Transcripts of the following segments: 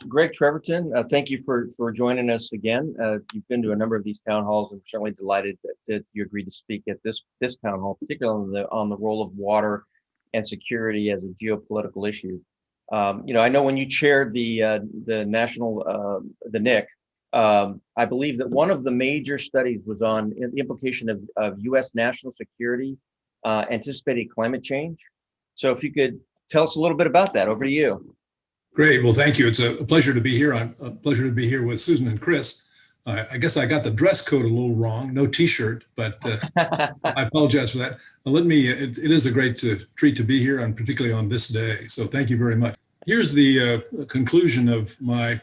Greg Treverton, thank you for joining us again. You've been to a number of these town halls, and certainly delighted that you agreed to speak at this town hall, particularly on the role of water and security as a geopolitical issue. I know when you chaired the national the NIC, I believe that one of the major studies was on the implication of U.S. national security, anticipated climate change. So if you could tell us a little bit about that, over to you. Great. Well, thank you. It's a pleasure to be here. A pleasure to be here with Susan and Chris. I guess I got the dress code a little wrong. No T-shirt, but I apologize for that. It is a great treat to be here, and particularly on this day. So thank you very much. Here's the conclusion of my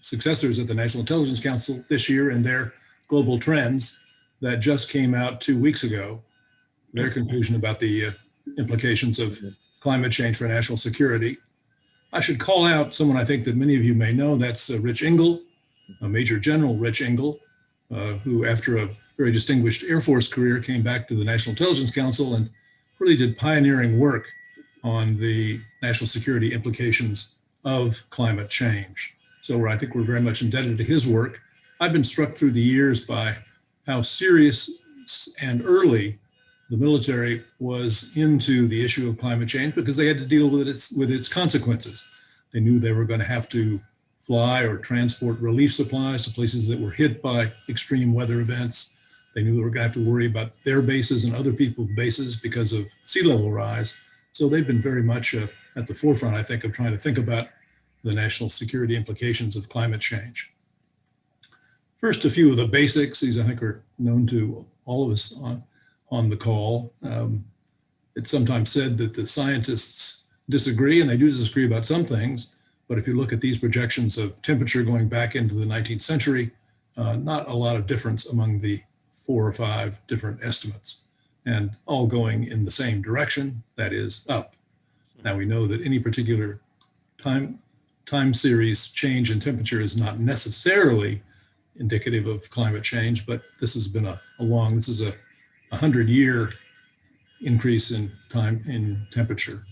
successors at the National Intelligence Council this year and their global trends that just came out 2 weeks ago. Their conclusion about the implications of climate change for national security. I should call out someone I think that many of you may know. That's Rich Engel, Major General Rich Engel, who after a very distinguished Air Force career came back to the National Intelligence Council and really did pioneering work on the national security implications of climate change. So I think we're very much indebted to his work. I've been struck through the years by how serious and early the military was into the issue of climate change because they had to deal with its consequences. They knew they were going to have to fly or transport relief supplies to places that were hit by extreme weather events. They knew they were going to have to worry about their bases and other people's bases because of sea level rise. So they've been very much at the forefront, I think, of trying to think about the national security implications of climate change. First, a few of the basics. These, I think, are known to all of us on the call. It's sometimes said that the scientists disagree, and they do disagree about some things, but if you look at these projections of temperature going back into the 19th century, not a lot of difference among the 4 or 5 different estimates, and all going in the same direction, that is up. Now we know that any particular time series change in temperature is not necessarily indicative of climate change, but this has been this is a 100-year increase in time in temperature.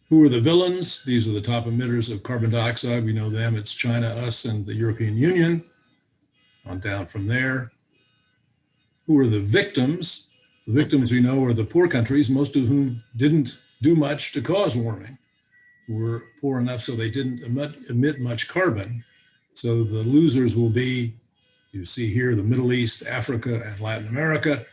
Who are the villains? These are the top emitters of carbon dioxide. We know them. It's China, us, and the European Union. On down from there. Who are the victims? The victims we know are the poor countries, most of whom didn't do much to cause warming. Were poor enough so they didn't emit much carbon. So the losers will be, you see here, the Middle East, Africa, and Latin America.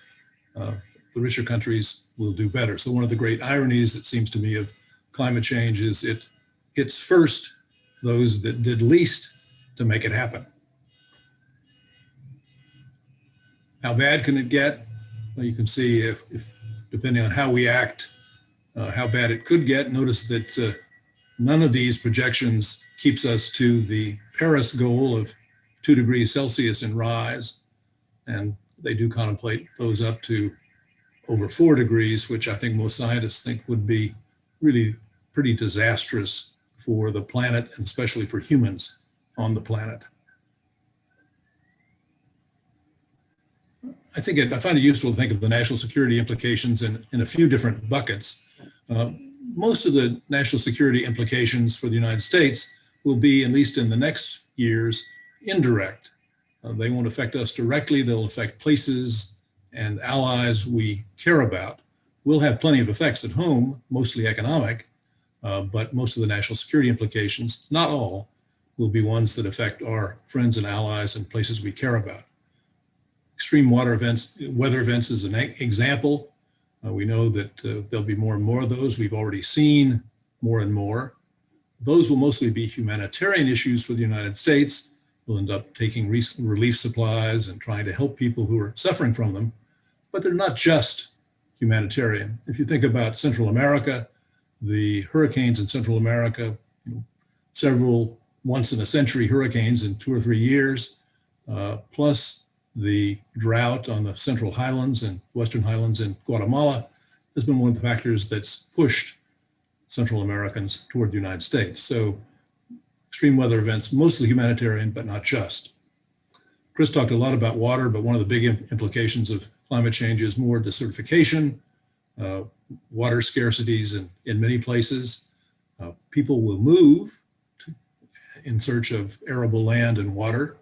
The richer countries will do better. So one of the great ironies, it seems to me, of climate change is it hits first those that did least to make it happen. How bad can it get? Well, you can see, if depending on how we act, how bad it could get. Notice that none of these projections keeps us to the Paris goal of 2 degrees Celsius in rise, and they do contemplate those up to over 4 degrees, which I think most scientists think would be really pretty disastrous for the planet, and especially for humans on the planet. I find it useful to think of the national security implications in a few different buckets. Most of the national security implications for the United States will be, at least in the next years, indirect. They won't affect us directly. They'll affect places and allies we care about. We'll have plenty of effects at home, mostly economic, but most of the national security implications, not all, will be ones that affect our friends and allies and places we care about. Extreme weather events is an example. We know that there'll be more and more of those. We've already seen more and more. Those will mostly be humanitarian issues for the United States. We'll end up taking relief supplies and trying to help people who are suffering from them, but they're not just humanitarian. If you think about Central America, the hurricanes in Central America, several once-in-a-century hurricanes in 2 or 3 years, plus the drought on the Central Highlands and Western Highlands in Guatemala has been one of the factors that's pushed Central Americans toward the United States. So extreme weather events, mostly humanitarian, but not just. Chris talked a lot about water, but one of the big implications of climate change is more desertification, water scarcities in many places. People will move, in search of arable land and water.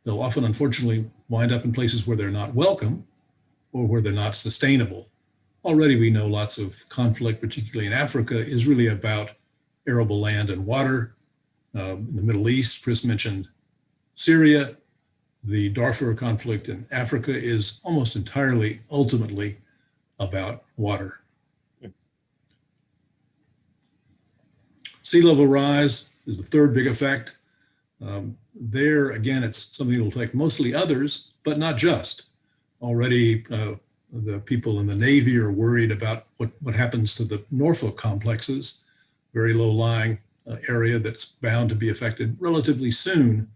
They'll often, unfortunately, wind up in places where they're not welcome or where they're not sustainable. Already we know lots of conflict, particularly in Africa, is really about arable land and water. In the Middle East, Chris mentioned Syria. The Darfur conflict in Africa is almost entirely, ultimately, about water. Sea level rise is the third big effect. There, again, it's something that will affect mostly others, but not just. Already, the people in the Navy are worried about what happens to the Norfolk complexes, very low-lying area that's bound to be affected relatively soon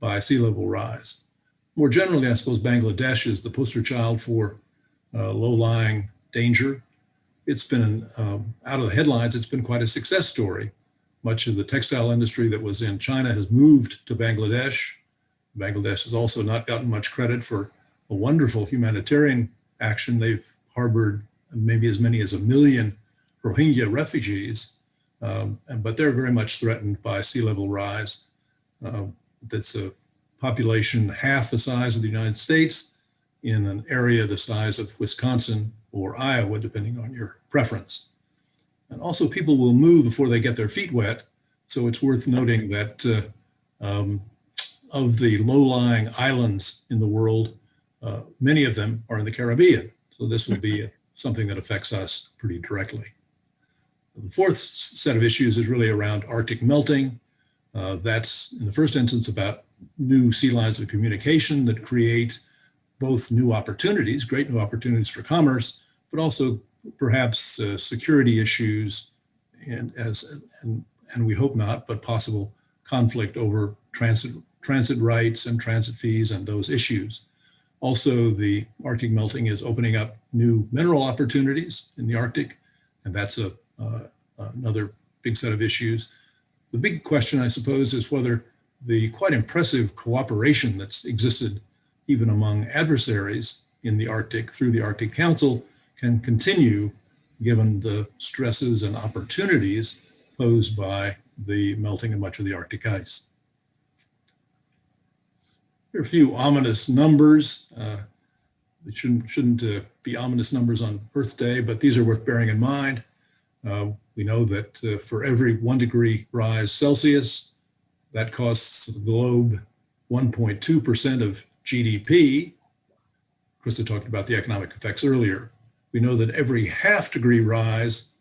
by sea level rise. More generally, I suppose Bangladesh is the poster child for low-lying danger. It's been out of the headlines, it's been quite a success story. Much of the textile industry that was in China has moved to Bangladesh. Bangladesh has also not gotten much credit for a wonderful humanitarian action. They've harbored maybe as many as 1 million Rohingya refugees, but they're very much threatened by sea level rise. That's a population half the size of the United States in an area the size of Wisconsin or Iowa, depending on your preference. And also people will move before they get their feet wet. So it's worth noting that of the low-lying islands in the world, many of them are in the Caribbean. So this will be something that affects us pretty directly. The fourth set of issues is really around Arctic melting. That's in the first instance about new sea lines of communication that create both new opportunities, great new opportunities for commerce, but also perhaps security issues and we hope not, but possible conflict over transit rights and transit fees and those issues. Also, the Arctic melting is opening up new mineral opportunities in the Arctic, and that's another big set of issues. The big question, I suppose, is whether the quite impressive cooperation that's existed even among adversaries in the Arctic through the Arctic Council can continue given the stresses and opportunities posed by the melting of much of the Arctic ice. There are a few ominous numbers. It shouldn't be ominous numbers on Earth Day, but these are worth bearing in mind. We know that for every 1 degree rise Celsius, that costs the globe 1.2% of GDP. Krista talked about the economic effects earlier. We know that every ½ degree rise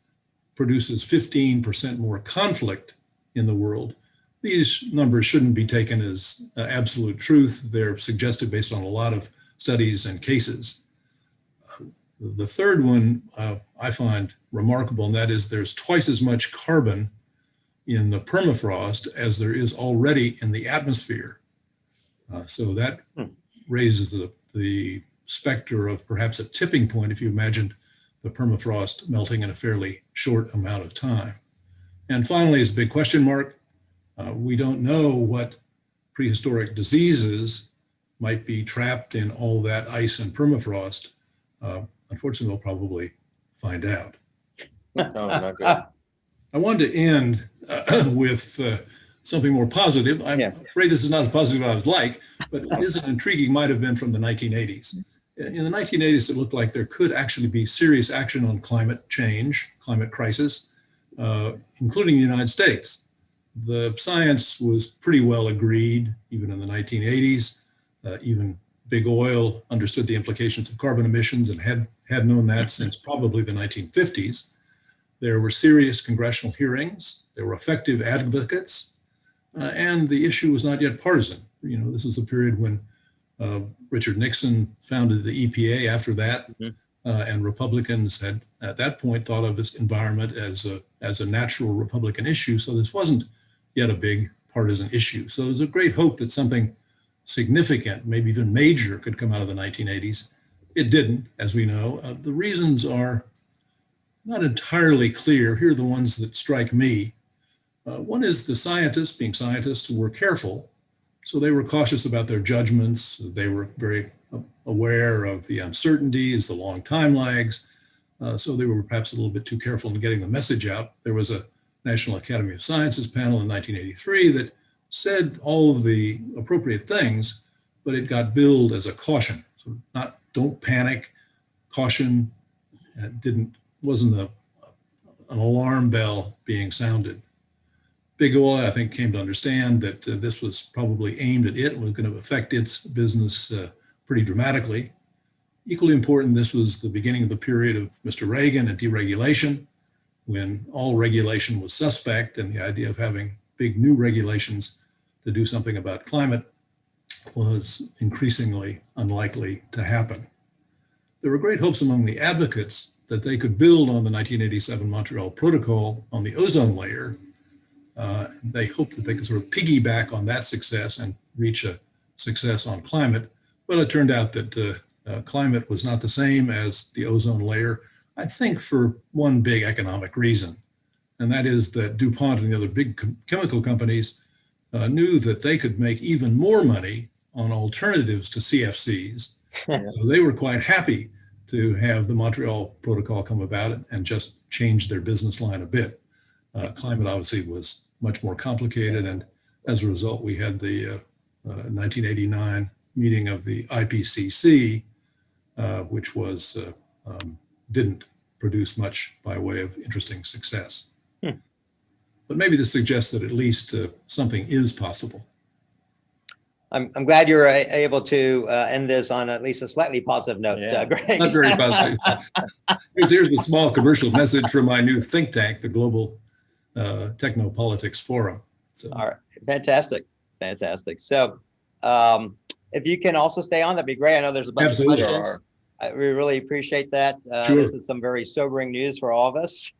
produces 15% more conflict in the world. These numbers shouldn't be taken as absolute truth. They're suggested based on a lot of studies and cases. The third one I find remarkable, and that is there's twice as much carbon in the permafrost as there is already in the atmosphere. So that raises the specter of perhaps a tipping point if you imagined the permafrost melting in a fairly short amount of time. And finally, is a big question mark. We don't know what prehistoric diseases might be trapped in all that ice and permafrost. Unfortunately, we'll probably find out. No, not good. I wanted to end with something more positive. I'm afraid this is not as positive as I would like, but it is an intriguing, might have been from the 1980s. In the 1980s, it looked like there could actually be serious action on climate change, climate crisis, including the United States. The science was pretty well agreed, even in the 1980s. Even big oil understood the implications of carbon emissions and had known that since probably the 1950s. There were serious congressional hearings. There were effective advocates, and the issue was not yet partisan. You know, this is a period when Richard Nixon founded the EPA after that, and Republicans had at that point thought of this environment as a natural Republican issue. So this wasn't yet a big partisan issue. So there's a great hope that something significant, maybe even major, could come out of the 1980s. It didn't, as we know. The reasons are not entirely clear. Here are the ones that strike me. One is the scientists, being scientists, were careful. So they were cautious about their judgments. They were very aware of the uncertainties, the long time lags. So they were perhaps a little bit too careful in getting the message out. There was a National Academy of Sciences panel in 1983 that said all of the appropriate things, but it got billed as a caution. So not don't panic, caution. Wasn't an alarm bell being sounded. Big Oil, I think, came to understand that this was probably aimed at it and was going to affect its business pretty dramatically. Equally important, this was the beginning of the period of Mr. Reagan and deregulation, when all regulation was suspect, and the idea of having big new regulations to do something about climate was increasingly unlikely to happen. There were great hopes among the advocates that they could build on the 1987 Montreal Protocol on the ozone layer. They hoped that they could sort of piggyback on that success and reach a success on climate. Well, it turned out that climate was not the same as the ozone layer, I think for one big economic reason. And that is that DuPont and the other big chemical companies knew that they could make even more money on alternatives to CFCs. So they were quite happy to have the Montreal Protocol come about and just change their business line a bit. Climate obviously was much more complicated, and as a result, we had the 1989 meeting of the IPCC, which was didn't produce much by way of interesting success. But maybe this suggests that at least something is possible. I'm glad you're able to end this on at least a slightly positive note, Greg. Not very positive. Here's a small commercial message from my new think tank, the Global Technopolitics Forum. So. All right, fantastic. So if you can also stay on, that'd be great. I know there's a bunch of questions. We really appreciate that. Sure. This is some very sobering news for all of us.